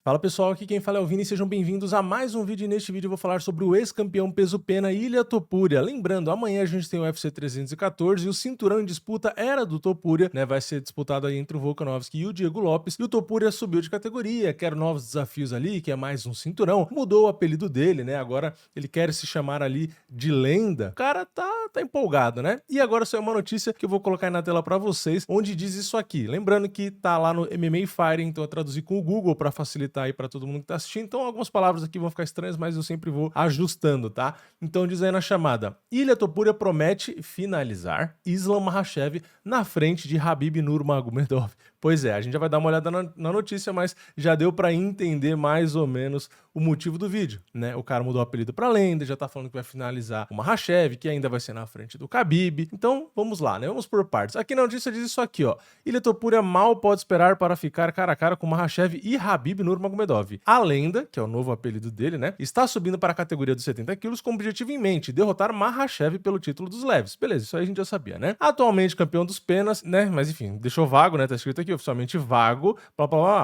Fala pessoal, aqui quem fala é o Vini, sejam bem-vindos a mais um vídeo. E neste vídeo eu vou falar sobre o ex-campeão peso-pena Ilia Topuria. Lembrando, amanhã a gente tem o UFC 314 e o cinturão em disputa era do Topuria, né? Vai ser disputado aí entre o Volkanovski e o Diego Lopes. E o Topuria subiu de categoria, quer novos desafios ali, quer mais um cinturão. Mudou o apelido dele, né? Agora ele quer se chamar ali de lenda. O cara tá empolgado, né? E agora saiu uma notícia que eu vou colocar aí na tela pra vocês, onde diz isso aqui. Lembrando que tá lá no MMA Fighting, então eu traduzi com o Google pra facilitar aí para todo mundo que tá assistindo. Então algumas palavras aqui vão ficar estranhas, mas eu sempre vou ajustando, tá? Então diz aí na chamada: Ilia Topuria promete finalizar Islam Makhachev na frente de Khabib Nurmagomedov. Pois é, a gente já vai dar uma olhada na notícia, mas já deu para entender mais ou menos o motivo do vídeo, né? O cara mudou o apelido para lenda, já tá falando que vai finalizar o Makhachev, que ainda vai ser na frente do Khabib. Então, vamos lá, né? Vamos por partes. Aqui na notícia diz isso aqui, ó: Ilia Topuria mal pode esperar para ficar cara a cara com Makhachev e Khabib Nurmagomedov. A lenda, que é o novo apelido dele, né, está subindo para a categoria dos 70 quilos com o objetivo em mente: derrotar Makhachev pelo título dos leves. Beleza, isso aí a gente já sabia, né? Atualmente campeão dos penas, né? Mas enfim, deixou vago, né? Tá escrito aqui oficialmente vago.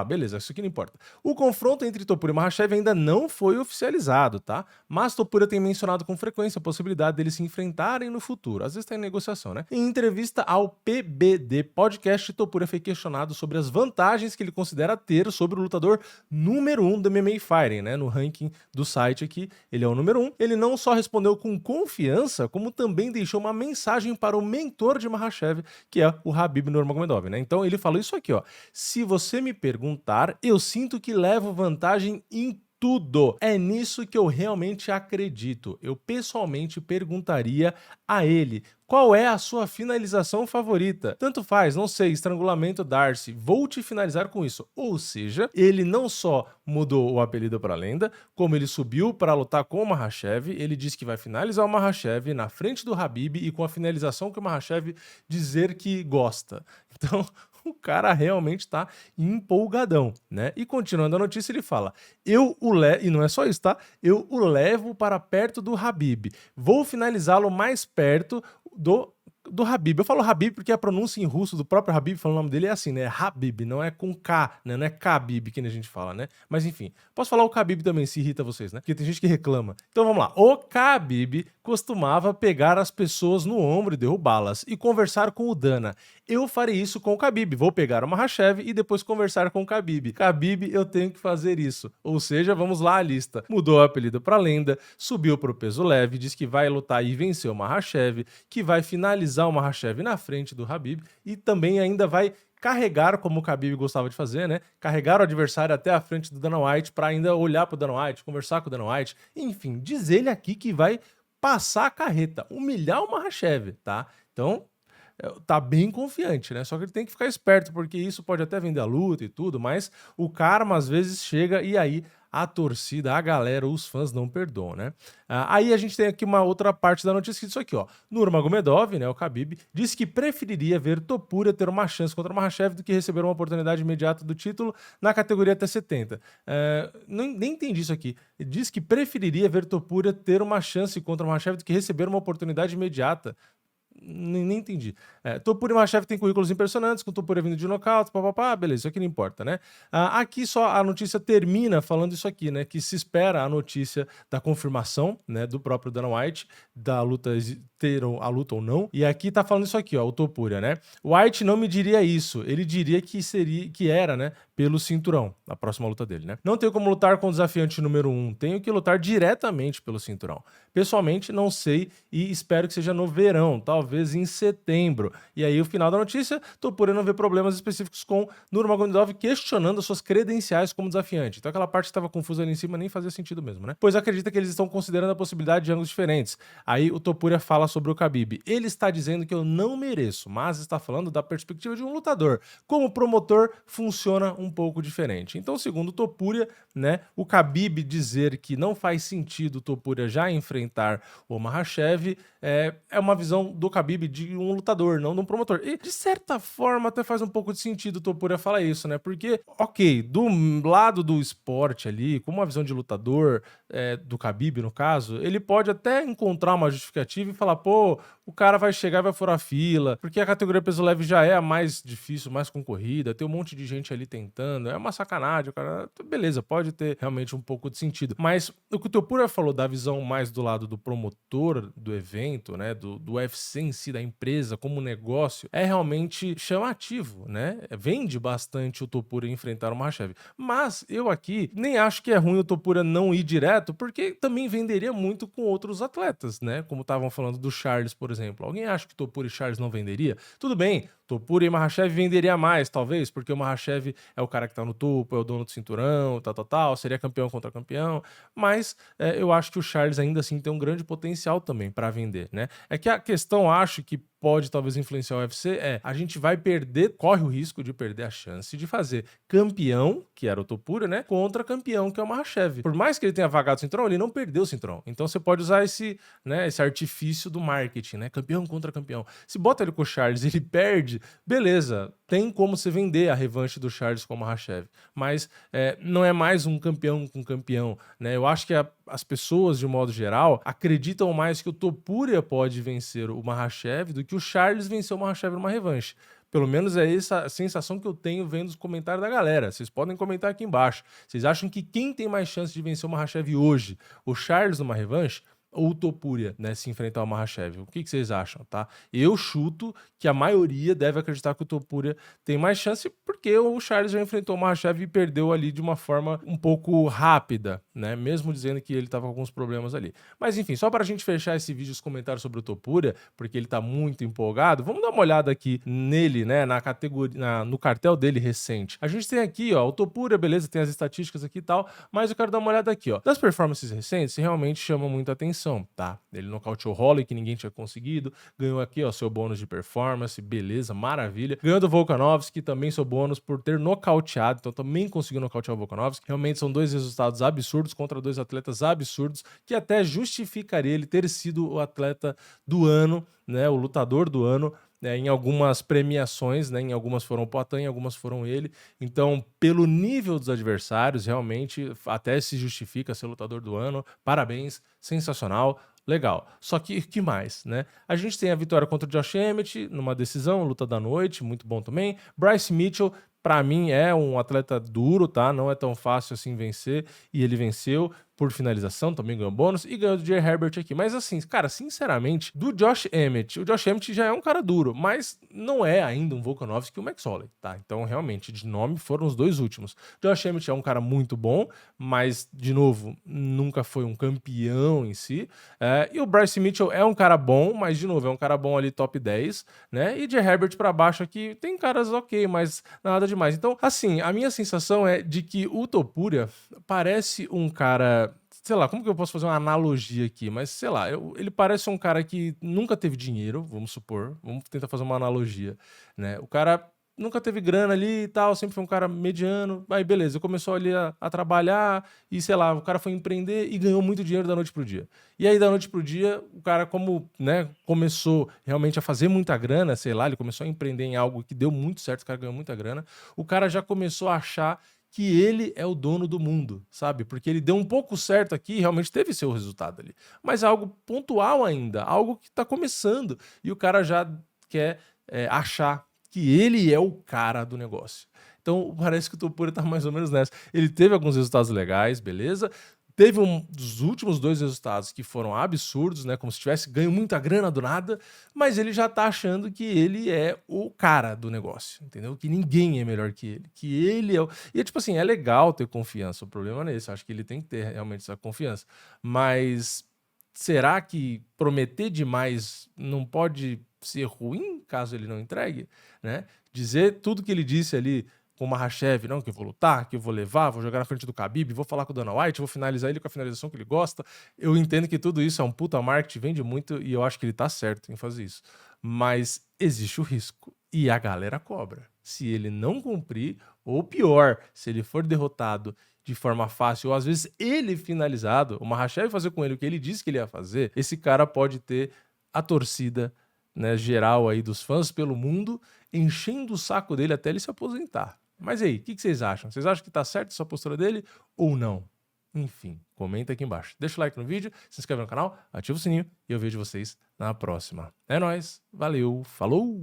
Beleza, isso aqui não importa. O confronto entre Topuria e Makhachev ainda não foi oficializado, tá? Mas Topuria tem mencionado com frequência a possibilidade deles se enfrentarem no futuro. Às vezes tá em negociação, né? Em entrevista ao PBD Podcast, Topuria foi questionado sobre as vantagens que ele considera ter sobre o lutador número 1 do MMA Fighting, né? No ranking do site aqui, ele é o número 1. Ele não só respondeu com confiança, como também deixou uma mensagem para o mentor de Makhachev, que é o Khabib Nurmagomedov, né? Então ele falou isso aqui, ó: se você me perguntar, eu sinto que levo vantagem em tudo. É nisso que eu realmente acredito. Eu pessoalmente perguntaria a ele: qual é a sua finalização favorita? Tanto faz, não sei, estrangulamento Darcy, vou te finalizar com isso. Ou seja, ele não só mudou o apelido para lenda, como ele subiu para lutar com o Makhachev. Ele disse que vai finalizar o Makhachev na frente do Khabib e com a finalização que o Makhachev dizer que gosta. Então, o cara realmente tá empolgadão, né? E continuando a notícia, ele fala: e não é só isso, tá? Eu o levo para perto do Khabib. Vou finalizá-lo mais perto do Khabib. Eu falo Khabib porque a pronúncia em russo do próprio Khabib, falando o nome dele, é assim, né? Khabib, não é com K, né? Não é Khabib que a gente fala, né? Mas enfim, posso falar o Khabib também, se irrita vocês, né? Porque tem gente que reclama. Então vamos lá. O Khabib costumava pegar as pessoas no ombro e derrubá-las e conversar com o Dana. Eu farei isso com o Khabib. Vou pegar o Makhachev e depois conversar com o Khabib. Khabib, eu tenho que fazer isso. Ou seja, vamos lá a lista. Mudou o apelido para lenda, subiu para o peso leve, diz que vai lutar e vencer o Makhachev, que vai finalizar o Makhachev na frente do Khabib e também ainda vai carregar, como o Khabib gostava de fazer, né? Carregar o adversário até a frente do Dana White para ainda olhar pro Dana White, conversar com o Dana White. Enfim, diz ele aqui que vai passar a carreta, humilhar o Makhachev, tá? Então, tá bem confiante, né? Só que ele tem que ficar esperto, porque isso pode até vender a luta e tudo, mas o karma às vezes chega e aí a torcida, a galera, os fãs não perdoam, né? Aí a gente tem aqui uma outra parte da notícia que diz isso aqui, ó: Nurmagomedov, né, o Khabib, disse que preferiria ver Topuria ter uma chance contra o Makhachev do que receber uma oportunidade imediata do título na categoria até 70. Nem entendi isso aqui. Ele disse que preferiria ver Topuria ter uma chance contra o Makhachev do que receber uma oportunidade imediata. Nem entendi. Topuria e Makhachev tem currículos impressionantes, com Topuria vindo de nocaute, beleza, isso aqui não importa, né? Aqui só a notícia termina falando isso aqui, né? Que se espera a notícia da confirmação, né, do próprio Dana White, da luta, ter a luta ou não. E aqui tá falando isso aqui, ó, o Topuria, né? White não me diria isso, ele diria que era, né, pelo cinturão, a próxima luta dele, né? Não tenho como lutar com o desafiante número 1, tenho que lutar diretamente pelo cinturão. Pessoalmente, não sei e espero que seja no verão, talvez em setembro. E aí, o final da notícia: Topuria não vê problemas específicos com Nurmagomedov questionando as suas credenciais como desafiante. Então aquela parte que estava confusa ali em cima nem fazia sentido mesmo, né? Pois acredita que eles estão considerando a possibilidade de ângulos diferentes. Aí o Topuria fala sobre o Khabib. Ele está dizendo que eu não mereço, mas está falando da perspectiva de um lutador. Como promotor, funciona um pouco diferente. Então, segundo o Topuria, né, o Khabib dizer que não faz sentido o Topuria já enfrentar o Makhachev é uma visão do Khabib de um lutador, não de um promotor. E, de certa forma, até faz um pouco de sentido o Topuria falar isso, né? Porque, ok, do lado do esporte ali, como uma visão de lutador, do Khabib, no caso, ele pode até encontrar uma justificativa e falar: pô, o cara vai chegar e vai furar fila, porque a categoria peso leve já é a mais difícil, mais concorrida, tem um monte de gente ali tentando, é uma sacanagem, o cara, beleza, pode ter realmente um pouco de sentido, mas o que o Topuria falou da visão mais do lado do promotor do evento, né, do UFC em si, da empresa como negócio, é realmente chamativo, né, vende bastante o Topuria enfrentar o Makhachev, mas eu aqui nem acho que é ruim o Topuria não ir direto, porque também venderia muito com outros atletas, né, como estavam falando do Charles, por exemplo. Alguém acha que Topuria e Charles não venderia? Tudo bem, Topuria e Makhachev venderia mais, talvez, porque o Makhachev é o cara que tá no topo, é o dono do cinturão, tal, seria campeão contra campeão, mas eu acho que o Charles ainda assim tem um grande potencial também para vender, né? É que a questão, acho que pode talvez influenciar o UFC a gente vai perder, corre o risco de perder a chance de fazer campeão, que era o Topuria, né, contra campeão, que é o Makhachev. Por mais que ele tenha vagado o cinturão, ele não perdeu o cinturão. Então você pode usar esse, né, esse artifício do marketing, né, campeão contra campeão. Se bota ele com o Charles e ele perde, beleza, tem como você vender a revanche do Charles com o Makhachev, mas não é mais um campeão com campeão, né? Eu acho que as pessoas, de modo geral, acreditam mais que o Topuria pode vencer o Makhachev do que o Charles venceu o Makhachev numa revanche. Pelo menos é essa a sensação que eu tenho vendo os comentários da galera. Vocês podem comentar aqui embaixo. Vocês acham que quem tem mais chance de vencer o Makhachev hoje? O Charles numa revanche? Ou o Topuria, né, se enfrentar o Makhachev? O que vocês acham, tá? Eu chuto que a maioria deve acreditar que o Topuria tem mais chance porque o Charles já enfrentou o Makhachev e perdeu ali de uma forma um pouco rápida, né? Mesmo dizendo que ele tava com alguns problemas ali. Mas enfim, só para a gente fechar esse vídeo, os comentários sobre o Topuria, porque ele tá muito empolgado, vamos dar uma olhada aqui nele, né, na categoria, no cartel dele recente. A gente tem aqui, ó, o Topuria, beleza, tem as estatísticas aqui e tal, mas eu quero dar uma olhada aqui, ó. Das performances recentes, realmente chama muita atenção, tá? Ele nocauteou o Holloway, que ninguém tinha conseguido, ganhou aqui, ó, seu bônus de performance, beleza, maravilha. Ganhou do Volkanovski, também seu bônus por ter nocauteado, então também conseguiu nocautear o Volkanovski. Realmente são dois resultados absurdos contra dois atletas absurdos, que até justificaria ele ter sido o atleta do ano, né, o lutador do ano, em algumas premiações, né, em algumas foram o Poatan, em algumas foram ele. Então, pelo nível dos adversários, realmente até se justifica ser lutador do ano. Parabéns, sensacional, legal. Só que mais, né? A gente tem a vitória contra o Josh Emmett numa decisão, luta da noite, muito bom também. Bryce Mitchell, para mim, é um atleta duro, tá? Não é tão fácil assim vencer, e ele venceu por finalização, também ganhou bônus, e ganhou do Jay Herbert aqui. Mas assim, cara, sinceramente, do Josh Emmett, o Josh Emmett já é um cara duro, mas não é ainda um Volkanovski e o Max Holloway, tá? Então, realmente, de nome foram os dois últimos. Josh Emmett é um cara muito bom, mas, de novo, nunca foi um campeão em si. E o Bryce Mitchell é um cara bom, mas, de novo, é um cara bom ali top 10, né? E Jay Herbert pra baixo aqui, tem caras ok, mas nada demais. Então, assim, a minha sensação é de que o Topuria parece um cara, sei lá, como que eu posso fazer uma analogia aqui? Mas, sei lá, ele parece um cara que nunca teve dinheiro, vamos supor, vamos tentar fazer uma analogia, né? O cara nunca teve grana ali e tal, sempre foi um cara mediano, aí beleza, começou ali a trabalhar e, sei lá, o cara foi empreender e ganhou muito dinheiro da noite pro dia. E aí, da noite pro dia, o cara, como, né, começou realmente a fazer muita grana, sei lá, ele começou a empreender em algo que deu muito certo, o cara ganhou muita grana, o cara já começou a achar que ele é o dono do mundo, sabe? Porque ele deu um pouco certo aqui e realmente teve seu resultado ali. Mas é algo pontual ainda, algo que tá começando. E o cara já quer achar que ele é o cara do negócio. Então, parece que o Topuria tá mais ou menos nessa. Ele teve alguns resultados legais, beleza? Teve um dos últimos dois resultados que foram absurdos, né? Como se tivesse ganho muita grana do nada, mas ele já tá achando que ele é o cara do negócio, entendeu? Que ninguém é melhor que ele. Que ele é o... E, tipo assim, é legal ter confiança, o problema não é esse. Eu acho que ele tem que ter realmente essa confiança. Mas será que prometer demais não pode ser ruim caso ele não entregue, né? Dizer tudo que ele disse ali com o Makhachev, não, que eu vou lutar, que eu vou levar, vou jogar na frente do Khabib, vou falar com o Dana White, vou finalizar ele com a finalização que ele gosta. Eu entendo que tudo isso é um puta marketing, vende muito, e eu acho que ele tá certo em fazer isso. Mas existe o risco, e a galera cobra. Se ele não cumprir, ou pior, se ele for derrotado de forma fácil, ou às vezes ele finalizado, o Makhachev fazer com ele o que ele disse que ele ia fazer, esse cara pode ter a torcida, né, geral aí dos fãs pelo mundo, enchendo o saco dele até ele se aposentar. Mas aí, o que vocês acham? Vocês acham que tá certo essa postura dele ou não? Enfim, comenta aqui embaixo. Deixa o like no vídeo, se inscreve no canal, ativa o sininho e eu vejo vocês na próxima. É nóis, valeu, falou!